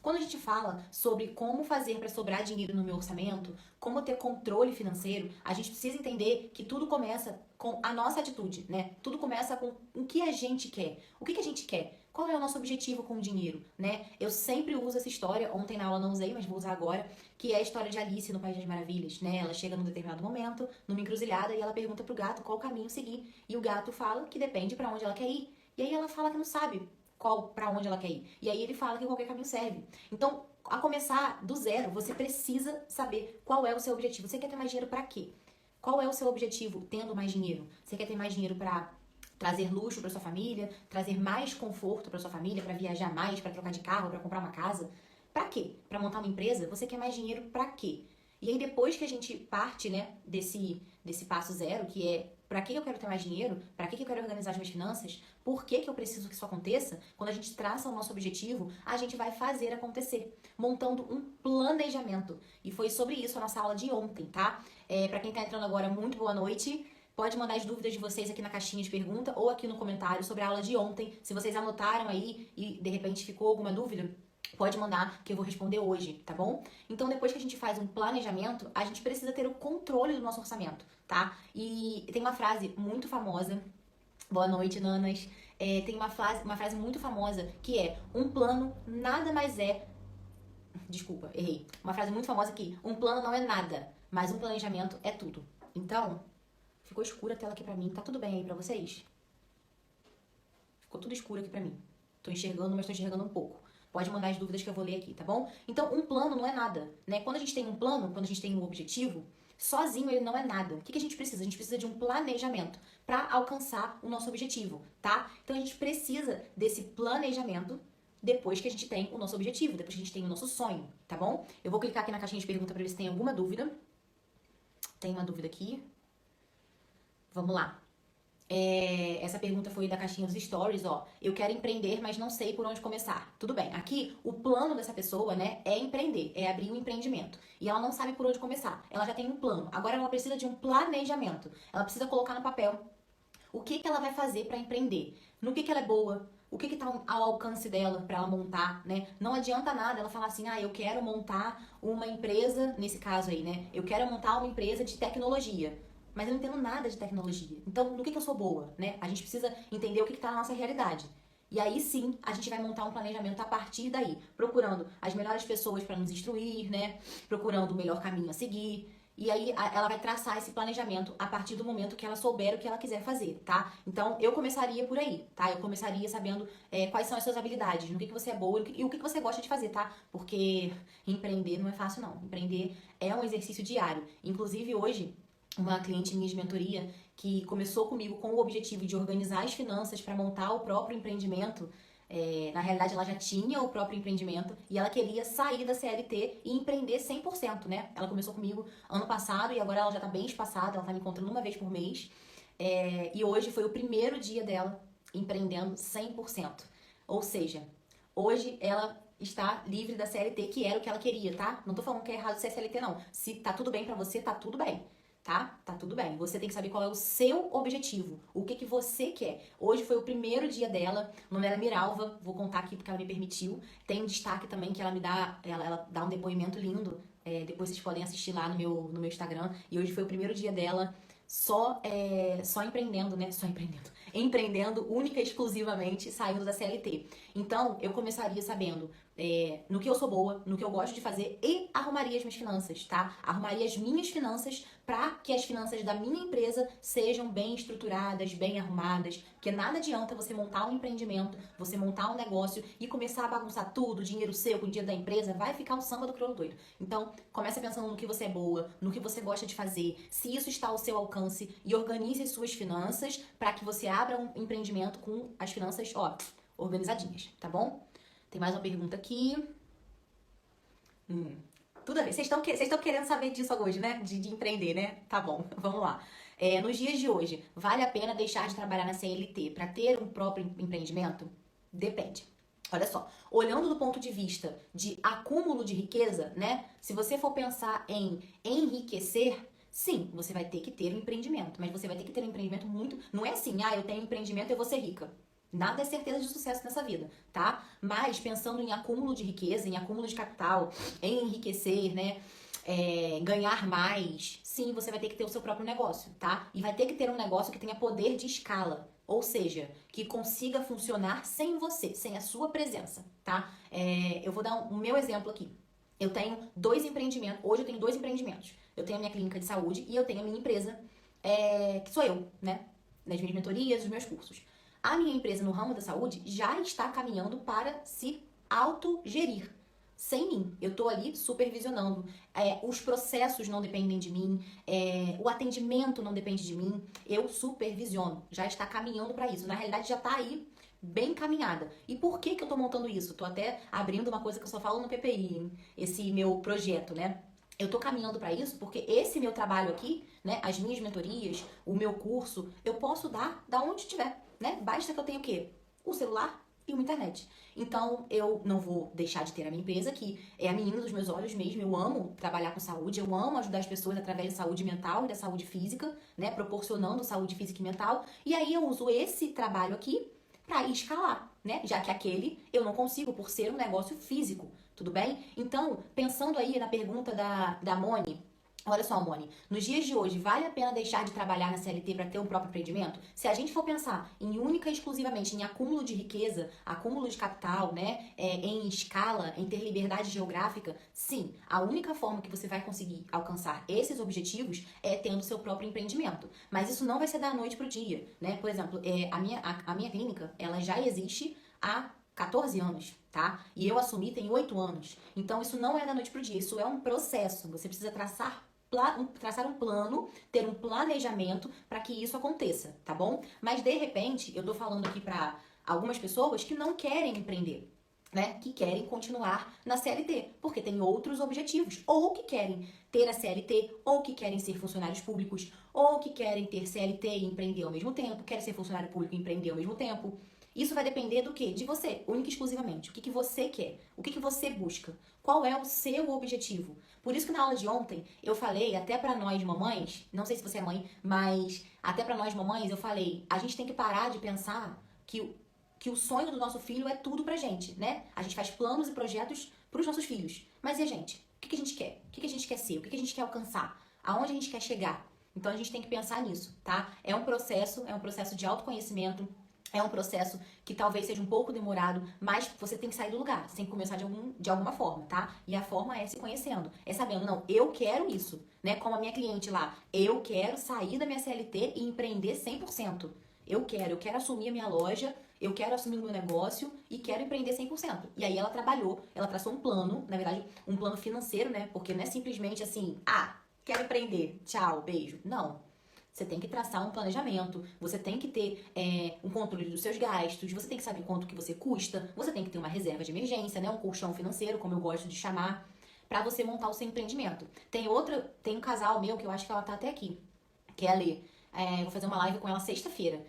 Quando a gente fala sobre como fazer para sobrar dinheiro no meu orçamento, como ter controle financeiro, a gente precisa entender que tudo começa com a nossa atitude, né? Tudo começa com o que a gente quer. O que a gente quer? Qual é o nosso objetivo com o dinheiro, né? Eu sempre uso essa história, ontem na aula não usei, mas vou usar agora, que é a história de Alice no País das Maravilhas, né? Ela chega num determinado momento, numa encruzilhada, e ela pergunta pro gato qual caminho seguir. E o gato fala que depende para onde ela quer ir. E aí ela fala que não sabe para onde ela quer ir. E aí ele fala que qualquer caminho serve. Então, a começar do zero, você precisa saber qual é o seu objetivo. Você quer ter mais dinheiro para quê? Qual é o seu objetivo tendo mais dinheiro? Você quer ter mais dinheiro para trazer luxo para sua família, trazer mais conforto para sua família, para viajar mais, para trocar de carro, para comprar uma casa? Para quê? Para montar uma empresa? Você quer mais dinheiro para quê? E aí depois que a gente parte, né, desse passo zero, que é para que eu quero ter mais dinheiro, para que eu quero organizar as minhas finanças, por que eu preciso que isso aconteça, quando a gente traça o nosso objetivo, a gente vai fazer acontecer, montando um planejamento. E foi sobre isso a nossa aula de ontem, tá? Para quem tá entrando agora, muito boa noite. Pode mandar as dúvidas de vocês aqui na caixinha de pergunta ou aqui no comentário sobre a aula de ontem. Se vocês anotaram aí e de repente ficou alguma dúvida, pode mandar que eu vou responder hoje, tá bom? Então, depois que a gente faz um planejamento, a gente precisa ter o controle do nosso orçamento, tá? E tem uma frase muito famosa. Boa noite, nanas. Tem uma frase muito famosa que é: um plano nada mais é. Desculpa, errei. Uma frase muito famosa que um plano não é nada, mas um planejamento é tudo. Então, ficou escura a tela aqui pra mim. Tá tudo bem aí pra vocês? Ficou tudo escuro aqui pra mim. Tô enxergando, mas tô enxergando um pouco. Pode mandar as dúvidas que eu vou ler aqui, tá bom? Então, um plano não é nada, né? Quando a gente tem um plano, quando a gente tem um objetivo, sozinho ele não é nada. O que a gente precisa? A gente precisa de um planejamento para alcançar o nosso objetivo, tá? Então, a gente precisa desse planejamento depois que a gente tem o nosso objetivo, depois que a gente tem o nosso sonho, tá bom? Eu vou clicar aqui na caixinha de pergunta para ver se tem alguma dúvida. Tem uma dúvida aqui. Vamos lá. Essa pergunta foi da caixinha dos stories, ó. Eu quero empreender, mas não sei por onde começar. Tudo bem. Aqui, o plano dessa pessoa, né, é empreender, é abrir um empreendimento. E ela não sabe por onde começar. Ela já tem um plano. Agora ela precisa de um planejamento. Ela precisa colocar no papel o que ela vai fazer para empreender. No que ela é boa. O que tá ao alcance dela para ela montar, né? Não adianta nada ela falar assim: eu quero montar uma empresa, nesse caso aí, né? Eu quero montar uma empresa de tecnologia. Mas eu não entendo nada de tecnologia. Então, no que eu sou boa, né? A gente precisa entender o que tá na nossa realidade. E aí sim, a gente vai montar um planejamento a partir daí, procurando as melhores pessoas para nos instruir, né? Procurando o melhor caminho a seguir. E aí ela vai traçar esse planejamento a partir do momento que ela souber o que ela quiser fazer, tá? Então, eu começaria por aí, tá? Eu começaria sabendo quais são as suas habilidades, no que você é boa e o que você gosta de fazer, tá? Porque empreender não é fácil, não. Empreender é um exercício diário. Inclusive, hoje, uma cliente minha de mentoria que começou comigo com o objetivo de organizar as finanças para montar o próprio empreendimento. Na realidade, ela já tinha o próprio empreendimento e ela queria sair da CLT e empreender 100%, né? Ela começou comigo ano passado e agora ela já tá bem espaçada, ela tá me encontrando uma vez por mês. E hoje foi o primeiro dia dela empreendendo 100%. Ou seja, hoje ela está livre da CLT, que era o que ela queria, tá? Não tô falando que é errado ser CLT, não. Se tá tudo bem pra você, tá tudo bem. Tá? Tá tudo bem. Você tem que saber qual é o seu objetivo. O que você quer. Hoje foi o primeiro dia dela. O nome dela é Miralva. Vou contar aqui porque ela me permitiu. Tem um destaque também que ela me dá. Ela dá um depoimento lindo. Depois vocês podem assistir lá no meu Instagram. E hoje foi o primeiro dia dela só empreendendo, né? Só empreendendo. Empreendendo única e exclusivamente saindo da CLT. Então, eu começaria sabendo no que eu sou boa, no que eu gosto de fazer e arrumaria as minhas finanças, tá? Arrumaria as minhas finanças para que as finanças da minha empresa sejam bem estruturadas, bem arrumadas, porque nada adianta você montar um empreendimento, você montar um negócio e começar a bagunçar tudo, o dinheiro seu com o dinheiro da empresa, vai ficar o samba do crioulo doido. Então, começa pensando no que você é boa, no que você gosta de fazer, se isso está ao seu alcance e organize as suas finanças para que você abra um empreendimento com as finanças, organizadinhas, tá bom? Tem mais uma pergunta aqui. Tudo a ver. Vocês estão querendo saber disso hoje, né? De empreender, né? Tá bom, vamos lá. Nos dias de hoje, vale a pena deixar de trabalhar na CLT para ter um próprio empreendimento? Depende. Olha só, olhando do ponto de vista de acúmulo de riqueza, né? Se você for pensar em enriquecer, sim, você vai ter que ter um empreendimento. Mas você vai ter que ter um empreendimento muito... Não é assim, eu tenho um empreendimento e eu vou ser rica. Nada é certeza de sucesso nessa vida, tá? Mas pensando em acúmulo de riqueza, em acúmulo de capital, em enriquecer, né? Ganhar mais, sim, você vai ter que ter o seu próprio negócio, tá? E vai ter que ter um negócio que tenha poder de escala, ou seja, que consiga funcionar sem você, sem a sua presença, tá? Eu vou dar o meu exemplo aqui. Eu tenho dois empreendimentos, hoje eu tenho dois empreendimentos. Eu tenho a minha clínica de saúde e eu tenho a minha empresa, que sou eu, né? Nas minhas mentorias, nos meus cursos. A minha empresa no ramo da saúde já está caminhando para se autogerir. Sem mim, eu tô ali supervisionando. Os processos não dependem de mim, o atendimento não depende de mim, eu supervisiono. Já está caminhando para isso. Na realidade, já está aí bem caminhada. E por que eu tô montando isso? Tô até abrindo uma coisa que eu só falo no PPI, hein? Esse meu projeto, né? Eu tô caminhando para isso porque esse meu trabalho aqui, né, as minhas mentorias, o meu curso, eu posso dar da onde estiver, né? Basta que eu tenha o quê? O celular e uma internet. Então, eu não vou deixar de ter a minha empresa, que é a menina dos meus olhos mesmo. Eu amo trabalhar com saúde, eu amo ajudar as pessoas através da saúde mental e da saúde física, né? Proporcionando saúde física e mental. E aí eu uso esse trabalho aqui para escalar, né? Já que aquele eu não consigo por ser um negócio físico, tudo bem? Então, pensando aí na pergunta da Moni, olha só, Moni, nos dias de hoje, vale a pena deixar de trabalhar na CLT para ter um próprio empreendimento? Se a gente for pensar em única e exclusivamente em acúmulo de riqueza, acúmulo de capital, né, em escala, em ter liberdade geográfica, sim, a única forma que você vai conseguir alcançar esses objetivos é tendo seu próprio empreendimento. Mas isso não vai ser da noite pro dia, né? Por exemplo, a minha clínica, ela já existe há 14 anos, tá? E eu assumi tem 8 anos. Então, isso não é da noite pro dia, isso é um processo. Você precisa traçar um plano, ter um planejamento para que isso aconteça, tá bom? Mas de repente, eu tô falando aqui para algumas pessoas que não querem empreender, né? Que querem continuar na CLT, porque tem outros objetivos, ou que querem ter a CLT, ou que querem ser funcionários públicos, ou que querem ter CLT e empreender ao mesmo tempo, querem ser funcionário público e empreender ao mesmo tempo. Isso vai depender do quê? De você, única e exclusivamente. O que você quer? O que você busca? Qual é o seu objetivo? Por isso que na aula de ontem eu falei, até pra nós mamães, não sei se você é mãe, mas até pra nós mamães eu falei, a gente tem que parar de pensar que o sonho do nosso filho é tudo pra gente, né? A gente faz planos e projetos pros nossos filhos. Mas e a gente? O que a gente quer? O que a gente quer ser? O que a gente quer alcançar? Aonde a gente quer chegar? Então a gente tem que pensar nisso, tá? É um processo de autoconhecimento. É um processo que talvez seja um pouco demorado, mas você tem que sair do lugar, você tem que começar de alguma forma, tá? E a forma é se conhecendo, é sabendo, não, eu quero isso, né? Como a minha cliente lá, eu quero sair da minha CLT e empreender 100%. Eu quero assumir a minha loja, eu quero assumir o meu negócio e quero empreender 100%. E aí ela trabalhou, ela traçou um plano, na verdade, um plano financeiro, né? Porque não é simplesmente assim, quero empreender, tchau, beijo. Não. Você tem que traçar um planejamento, você tem que ter um controle dos seus gastos, você tem que saber quanto que você custa, você tem que ter uma reserva de emergência, né? Um colchão financeiro, como eu gosto de chamar, para você montar o seu empreendimento. Tem um casal meu que eu acho que ela tá até aqui, que é a Lê. Vou fazer uma live com ela sexta-feira.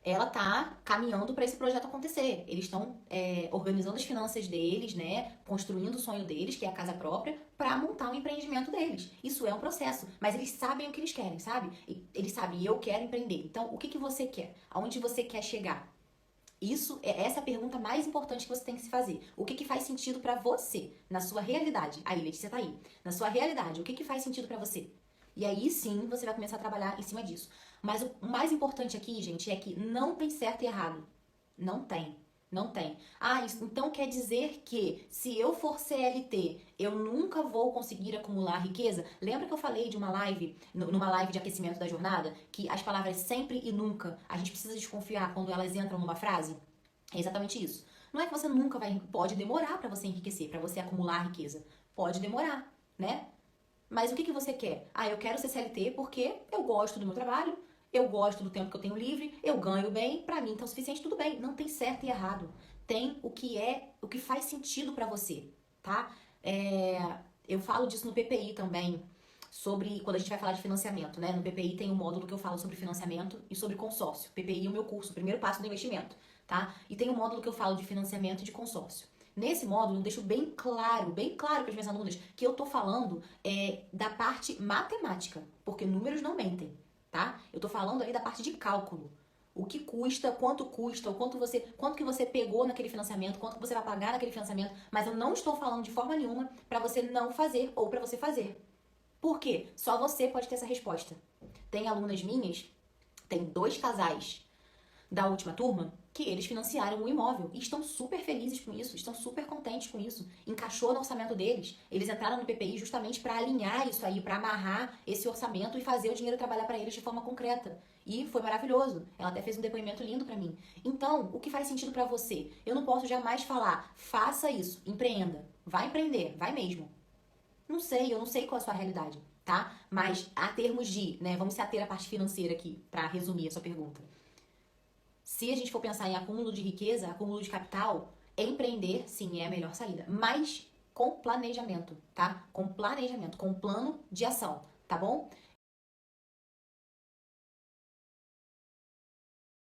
Ela tá caminhando para esse projeto acontecer. Eles estão organizando as finanças deles, né? Construindo o sonho deles, que é a casa própria, para montar o empreendimento deles. Isso é um processo, mas eles sabem o que eles querem, sabe? E eles sabem, eu quero empreender. Então, o que você quer? Aonde você quer chegar? Essa é a pergunta mais importante que você tem que se fazer. O que faz sentido para você, na sua realidade? Aí, Letícia tá aí. Na sua realidade, o que faz sentido para você? E aí sim, você vai começar a trabalhar em cima disso. Mas o mais importante aqui, gente, é que não tem certo e errado. Não tem. Não tem. Isso então quer dizer que se eu for CLT, eu nunca vou conseguir acumular riqueza? Lembra que eu falei de uma live, numa live de aquecimento da jornada, que as palavras sempre e nunca, a gente precisa desconfiar quando elas entram numa frase? É exatamente isso. Não é que você nunca pode demorar para você enriquecer, para você acumular riqueza. Pode demorar, né? Mas o que você quer? Eu quero ser CLT porque eu gosto do meu trabalho, eu gosto do tempo que eu tenho livre, eu ganho bem, pra mim tá o suficiente, tudo bem. Não tem certo e errado. Tem o que faz sentido pra você, tá? Eu falo disso no PPI também, sobre quando a gente vai falar de financiamento, né? No PPI tem um módulo que eu falo sobre financiamento e sobre consórcio. PPI é o meu curso, o primeiro passo do investimento, tá? E tem um módulo que eu falo de financiamento e de consórcio. Nesse módulo, eu deixo bem claro para as minhas alunas que eu tô falando da parte matemática, porque números não mentem, tá? Eu tô falando ali da parte de cálculo. o que custa, o quanto que você pegou naquele financiamento, quanto que você vai pagar naquele financiamento, mas eu não estou falando de forma nenhuma para você não fazer ou para você fazer. Por quê? Só você pode ter essa resposta. Tem alunas minhas, tem 2 casais da última turma que eles financiaram o imóvel e estão super felizes com isso, estão super contentes com isso. Encaixou no orçamento deles. Eles entraram no PPI justamente para alinhar isso aí, para amarrar esse orçamento e fazer o dinheiro trabalhar para eles de forma concreta. E foi maravilhoso. Ela até fez um depoimento lindo para mim. Então, o que faz sentido para você? Eu não posso jamais falar, faça isso, empreenda. Vai empreender, vai mesmo. Não sei, eu não sei qual é a sua realidade, tá? Mas a termos de, né, vamos se ater à parte financeira aqui, para resumir a sua pergunta. Se a gente for pensar em acúmulo de riqueza, acúmulo de capital, empreender, sim, é a melhor saída. Mas com planejamento, tá? Com planejamento, com plano de ação, tá bom?